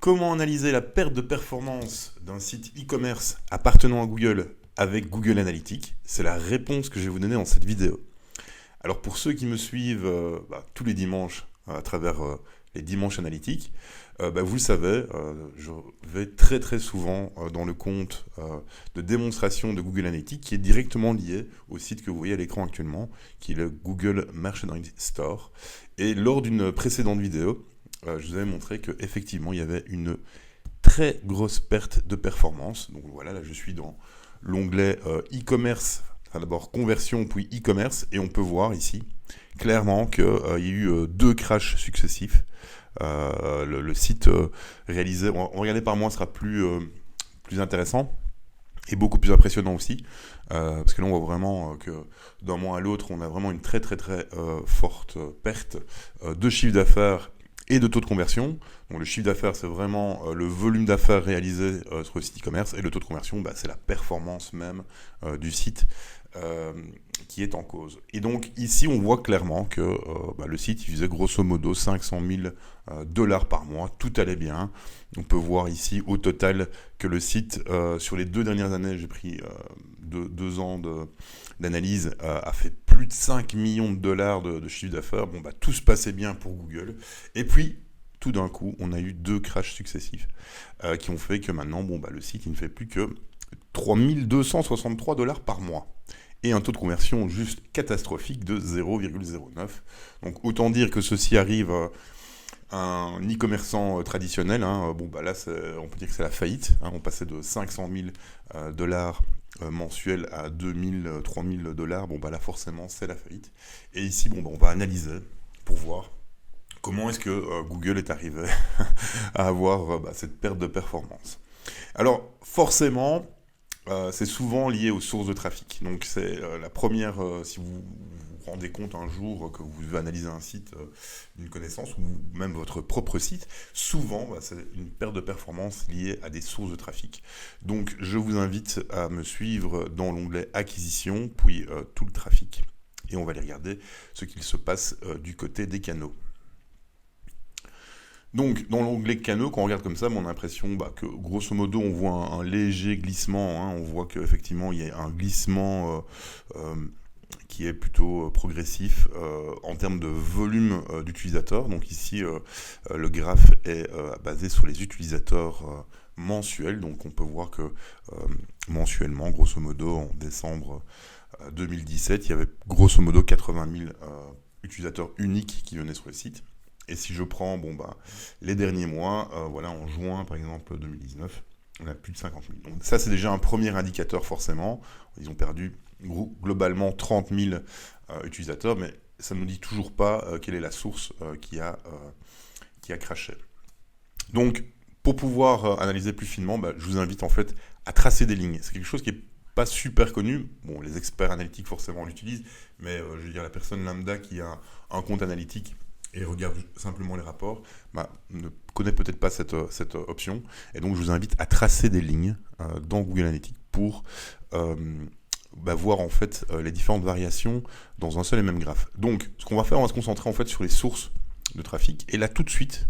Comment analyser la perte de performance d'un site e-commerce appartenant à Google avec Google Analytics? C'est la réponse que je vais vous donner dans cette vidéo. Alors pour ceux qui me suivent tous les dimanches à travers les dimanches analytiques, vous le savez, je vais très très souvent dans le compte de démonstration de Google Analytics qui est directement lié au site que vous voyez à l'écran actuellement, qui est le Google Merchandising Store. Et lors d'une précédente vidéo, je vous avais montré qu'effectivement il y avait une très grosse perte de performance. Donc voilà, là je suis dans l'onglet e-commerce, enfin d'abord conversion puis e-commerce, et on peut voir ici clairement qu'il y a eu deux crashs successifs. Le site réalisé, on regarder par mois sera plus intéressant et beaucoup plus impressionnant aussi, parce que là on voit vraiment que d'un mois à l'autre on a vraiment une très très très forte perte de chiffre d'affaires et de taux de conversion. Donc le chiffre d'affaires, c'est vraiment le volume d'affaires réalisé sur le site e-commerce, et le taux de conversion, c'est la performance même du site qui est en cause. Et donc ici, on voit clairement que le site il faisait grosso modo 500 000 dollars par mois, tout allait bien. On peut voir ici au total que le site, sur les 2 dernières années, j'ai pris 2 ans d'analyse, a fait plus de 5 millions de dollars de chiffre d'affaires. Tout se passait bien pour Google. Et puis, tout d'un coup, on a eu 2 crashs successifs qui ont fait que maintenant, le site il ne fait plus que 3263 dollars par mois. Et un taux de conversion juste catastrophique de 0,09. Donc autant dire que ceci arrive à un e-commerçant traditionnel. Là, on peut dire que c'est la faillite. On passait de 500 000 dollars mensuels à 2000, 3000 dollars. Là forcément c'est la faillite. Et ici, on va analyser pour voir comment est-ce que Google est arrivé à avoir cette perte de performance. Alors forcément, c'est souvent lié aux sources de trafic. Donc c'est la première, si vous vous rendez compte un jour que vous devez analyser un site d'une connaissance, ou même votre propre site, souvent c'est une perte de performance liée à des sources de trafic. Donc je vous invite à me suivre dans l'onglet acquisition, puis tout le trafic. Et on va aller regarder ce qu'il se passe du côté des canaux. Donc, dans l'onglet canaux, quand on regarde comme ça, on a l'impression que, grosso modo, on voit un léger glissement. On voit qu'effectivement, il y a un glissement qui est plutôt progressif en termes de volume d'utilisateurs. Donc ici, le graphe est basé sur les utilisateurs mensuels. Donc on peut voir que mensuellement, grosso modo, en décembre 2017, il y avait grosso modo 80 000 utilisateurs uniques qui venaient sur le site. Et si je prends les derniers mois, en juin par exemple 2019, on a plus de 50 000. Donc ça c'est déjà un premier indicateur forcément. Ils ont perdu globalement 30 000 utilisateurs, mais ça ne nous dit toujours pas quelle est la source qui a crashé. Donc pour pouvoir analyser plus finement, je vous invite en fait à tracer des lignes. C'est quelque chose qui est pas super connu. Les experts analytiques forcément l'utilisent, mais je veux dire la personne lambda qui a un compte analytique et regarde simplement les rapports, ne connaît peut-être pas cette option. Et donc, je vous invite à tracer des lignes dans Google Analytics pour voir en fait les différentes variations dans un seul et même graphe. Donc, ce qu'on va faire, on va se concentrer en fait sur les sources de trafic. Et là, tout de suite,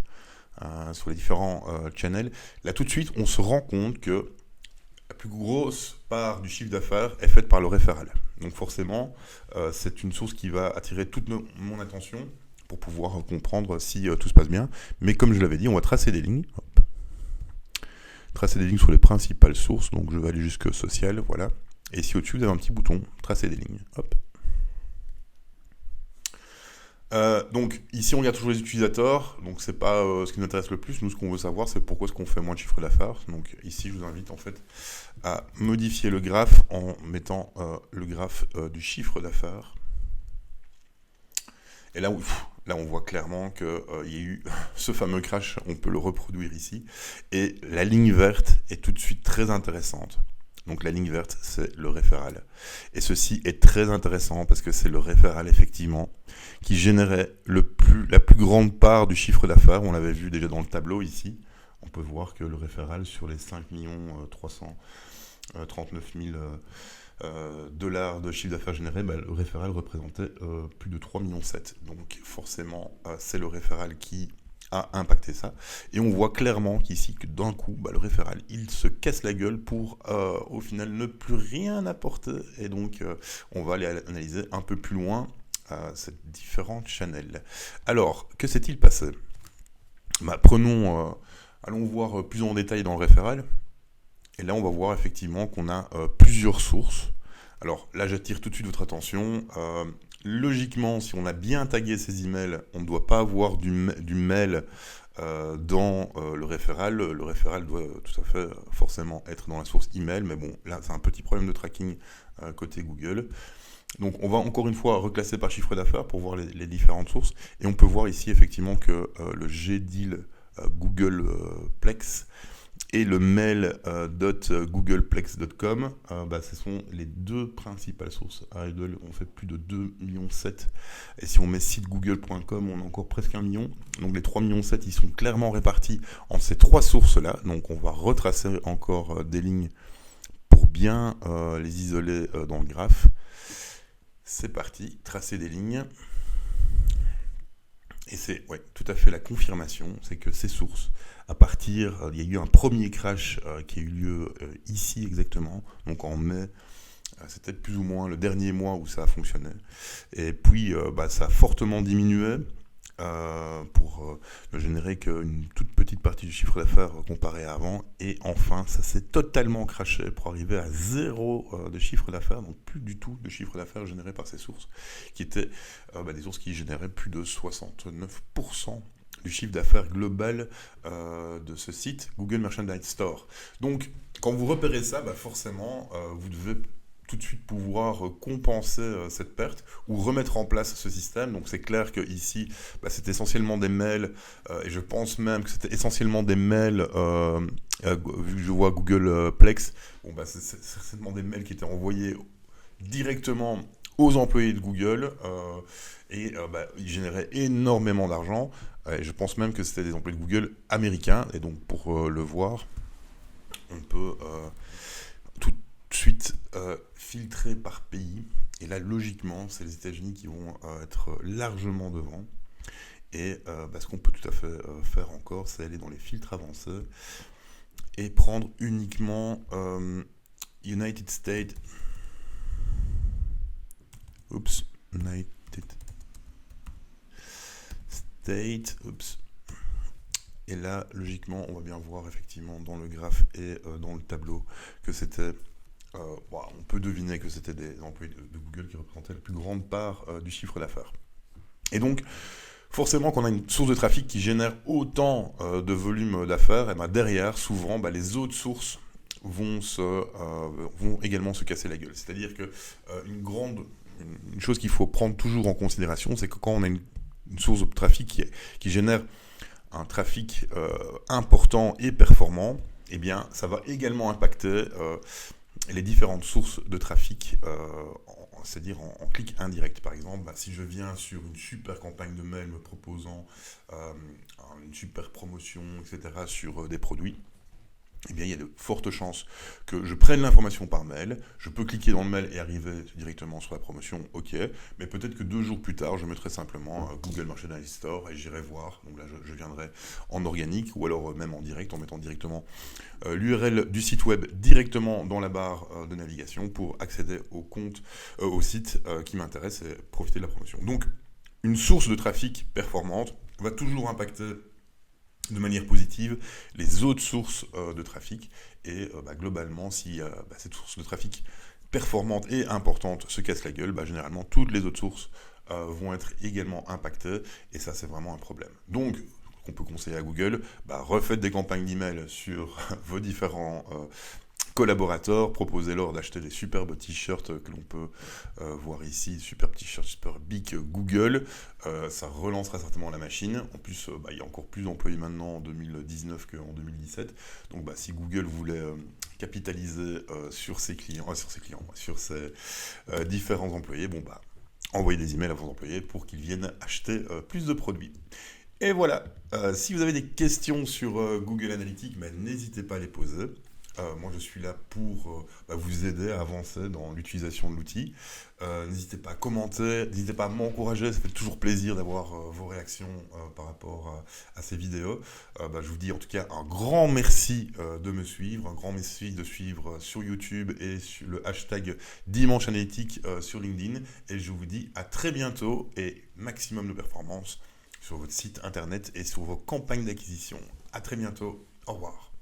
sur les différents channels, là, tout de suite, on se rend compte que la plus grosse part du chiffre d'affaires est faite par le référal. Donc, forcément, c'est une source qui va attirer toute mon attention pour pouvoir comprendre si tout se passe bien. Mais comme je l'avais dit, on va tracer des lignes. Tracer des lignes sur les principales sources. Donc je vais aller jusque social, voilà. Et ici au-dessus, vous avez un petit bouton, tracer des lignes. Hop. Donc ici on regarde toujours les utilisateurs, donc c'est pas ce qui nous intéresse le plus. Nous ce qu'on veut savoir c'est pourquoi est-ce qu'on fait moins de chiffre d'affaires. Donc ici je vous invite en fait à modifier le graphe en mettant le graphe du chiffre d'affaires. Et là, on voit clairement qu'il y a eu ce fameux crash, on peut le reproduire ici. Et la ligne verte est tout de suite très intéressante. Donc la ligne verte, c'est le référal. Et ceci est très intéressant parce que c'est le référal, effectivement, qui générait la plus grande part du chiffre d'affaires. On l'avait vu déjà dans le tableau ici. On peut voir que le référal sur les 5 339 000 dollars de chiffre d'affaires généré, le référal représentait plus de 3,7 millions. Donc forcément, c'est le référal qui a impacté ça. Et on voit clairement qu'ici, que d'un coup, le référal, il se casse la gueule pour, au final, ne plus rien apporter. Et donc, on va aller analyser un peu plus loin ces différents channels. Alors, que s'est-il passé ? Allons voir plus en détail dans le référal. Et là, on va voir effectivement qu'on a plusieurs sources. Alors là, j'attire tout de suite votre attention. Logiquement, si on a bien tagué ces emails, on ne doit pas avoir du mail dans le référal. Le référal doit tout à fait forcément être dans la source email. Mais bon, là, c'est un petit problème de tracking côté Google. Donc on va encore une fois reclasser par chiffre d'affaires pour voir les différentes sources. Et on peut voir ici effectivement que le GDeal Googleplex et le mail .googleplex.com, ce sont les deux principales sources. À Idle, on fait plus de 2,7 millions. Et si on met sitegoogle.com, on a encore presque 1 million. Donc les 3,7 millions, ils sont clairement répartis en ces trois sources-là. Donc on va retracer encore des lignes pour bien les isoler dans le graphe. C'est parti, tracer des lignes. Et c'est tout à fait la confirmation, c'est que ces sources, il y a eu un premier crash qui a eu lieu ici exactement, donc en mai, c'était plus ou moins le dernier mois où ça a fonctionné. Et puis ça a fortement diminué pour ne générer qu'une toute petite partie du chiffre d'affaires comparé à avant. Et enfin, ça s'est totalement crashé pour arriver à 0 de chiffre d'affaires, donc plus du tout de chiffre d'affaires généré par ces sources, qui étaient des sources qui généraient plus de 69% du chiffre d'affaires global de ce site Google Merchandise Store. Donc, quand vous repérez ça, forcément, vous devez tout de suite pouvoir compenser cette perte ou remettre en place ce système. Donc c'est clair que ici, c'est essentiellement des mails, et je pense même que c'était essentiellement des mails, vu que je vois Googleplex, c'est certainement des mails qui étaient envoyés directement aux employés de Google, et ils généraient énormément d'argent, et je pense même que c'était des employés de Google américains, et donc pour le voir, on peut tout de suite filtrer par pays, et là logiquement c'est les États-Unis qui vont être largement devant. Et ce qu'on peut tout à fait faire encore, c'est aller dans les filtres avancés et prendre uniquement United States. United States. Et là, logiquement, on va bien voir effectivement dans le graphe et dans le tableau que c'était... on peut deviner que c'était des employés de Google qui représentaient la plus grande part du chiffre d'affaires. Et donc, forcément, quand on a une source de trafic qui génère autant de volume d'affaires, et derrière, souvent, les autres sources vont également se casser la gueule. C'est-à-dire que une chose qu'il faut prendre toujours en considération, c'est que quand on a une source de trafic qui génère un trafic important et performant, eh bien, ça va également impacter les différentes sources de trafic, c'est-à-dire en clic indirect. Par exemple, si je viens sur une super campagne de mail me proposant une super promotion, etc., sur des produits, eh bien, il y a de fortes chances que je prenne l'information par mail, je peux cliquer dans le mail et arriver directement sur la promotion, ok, mais peut-être que 2 jours plus tard, je mettrai simplement Google Merchandise Store et j'irai voir, donc là je viendrai en organique, ou alors même en direct, en mettant directement l'URL du site web directement dans la barre de navigation pour accéder au site qui m'intéresse et profiter de la promotion. Donc, une source de trafic performante va toujours impacter de manière positive les autres sources de trafic, et globalement si cette source de trafic performante et importante se casse la gueule, généralement toutes les autres sources vont être également impactées, et ça c'est vraiment un problème. Donc qu'on peut conseiller à Google, refaites des campagnes d'email sur vos différents collaborateurs, proposez-leur d'acheter des superbes t-shirts que l'on peut voir ici, super t-shirts, super big Google, ça relancera certainement la machine. En plus, il y a encore plus d'employés maintenant en 2019 qu'en 2017, donc si Google voulait capitaliser sur ses différents employés, envoyez des emails à vos employés pour qu'ils viennent acheter plus de produits. Et voilà, si vous avez des questions sur Google Analytics, n'hésitez pas à les poser. Moi, je suis là pour vous aider à avancer dans l'utilisation de l'outil. N'hésitez pas à commenter, n'hésitez pas à m'encourager, ça fait toujours plaisir d'avoir vos réactions par rapport à ces vidéos. Je vous dis en tout cas un grand merci de me suivre, un grand merci de suivre sur YouTube et sur le hashtag Dimanche Analytique sur LinkedIn. Et je vous dis à très bientôt et maximum de performance sur votre site internet et sur vos campagnes d'acquisition. À très bientôt, au revoir.